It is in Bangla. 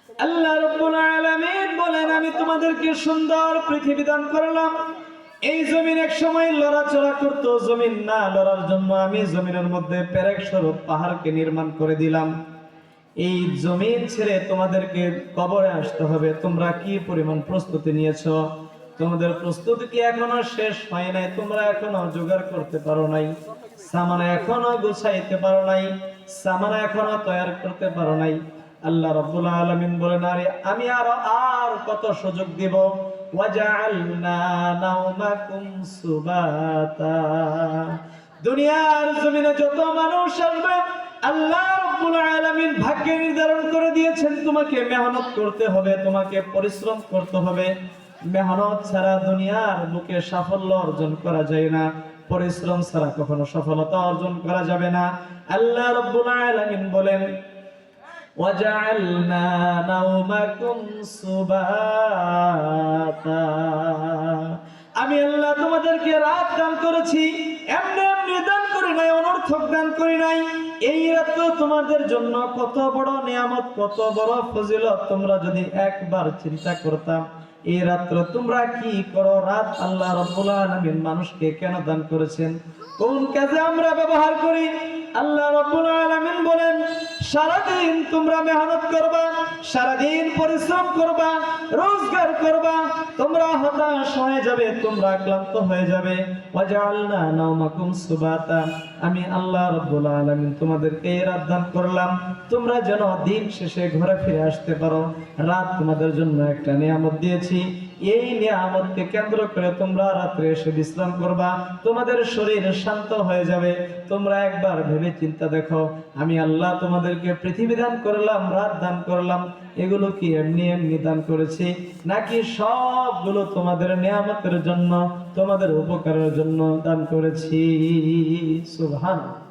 আল্লাহ রাব্বুল আলামিন বলেন, আমি তোমাদেরকে সুন্দর পৃথিবী দান করলাম। এই জমিন এক সময় লড়াচড়া করতো, জমিন না লড়ার জন্য আমি জমিনের মধ্যে পেরেক স্বরূপ পাহাড়কে নির্মাণ করে দিলাম। এই জমিন ছেড়ে তোমাদেরকে কবরে আসতে হবে। তোমরা কি পরিমাণ প্রস্তুতি নিয়েছো? তোমাদের প্রস্তুতি কি এখনো শেষ হয় নাই? তোমরা এখনো জোগাড় করতে পারো নাই, সামানা এখনো গুছাইতে পারো নাই, সামানা এখনো তৈরি করতে পারো নাই। আল্লাহ রাব্বুল আলামিন বলেন, আরে আমি আর কত সুযোগ দিব। ওয়াজআলনা নাওমাকুম সুবাতা। দুনিয়ার জমিনে যত মানুষ আসবে, আল্লাহ রাব্বুল আলামিন ভাগ্যে নির্ধারণ করে দিয়েছেন তোমাকে মেহনত করতে হবে, তোমাকে পরিশ্রম করতে হবে। মেহনত ছাড়া দুনিয়ার বুকে সাফল্য অর্জন করা যায় না, পরিশ্রম ছাড়া কখনো সফলতা অর্জন করা যাবে না। আল্লাহ রাব্বুল আলামিন বলেন, ওয়াজআলনা নাওমাকুম সুবাতা। আমি আল্লাহ তোমাদেরকে রাত দান করেছি, এমনি এমনি দান করি নাই, অনর্থক দান করি নাই। এই রাত তোমাদের জন্য কত বড় নিয়ামত, কত বড় ফজিলত, তোমরা যদি একবার চিন্তা করতাম এই রাত্র তোমরা কি করো। রাত আল্লাহ রাব্বুল আলামিন মানুষকে কেন দান করেছেন, কোন কাজে আমরা ব্যবহার করি? আল্লাহ রাব্বুল আলামিন বলেন, সারাদিন তোমরা মেহনত করবা, সারাদিন পরিশ্রম করবা, রোজগার করবা, তোমরা হতাশ হয়ে যাবে, তোমরা ক্লান্ত হয়ে যাবে। ওয়াজআলনা নাওমাকুম সুবাতা। আমি আল্লাহ রাব্বুল আলামিন তোমাদেরকে এই রাত দান করলাম, তোমরা যেন দিন শেষে ঘরে ফিরে আসতে পারো। রাত তোমাদের জন্য একটা নিয়ামত দিয়েছি, এই নিয়ামতকে কেন্দ্র করে তোমরা রাত্রে এসে বিশ্রাম করবা, তোমাদের শরীর শান্ত হয়ে যাবে। তোমরা একবার ভেবে চিন্তা দেখো, আমি আল্লাহ তোমাদেরকে পৃথিবী দান করলাম, রাত দান করলাম, এগুলো কি এমনি এমনি দান করেছি, নাকি সবগুলো তোমাদের নিয়ামতের জন্য, তোমাদের উপকারের জন্য দান করেছি? সুবহানাল্লাহ।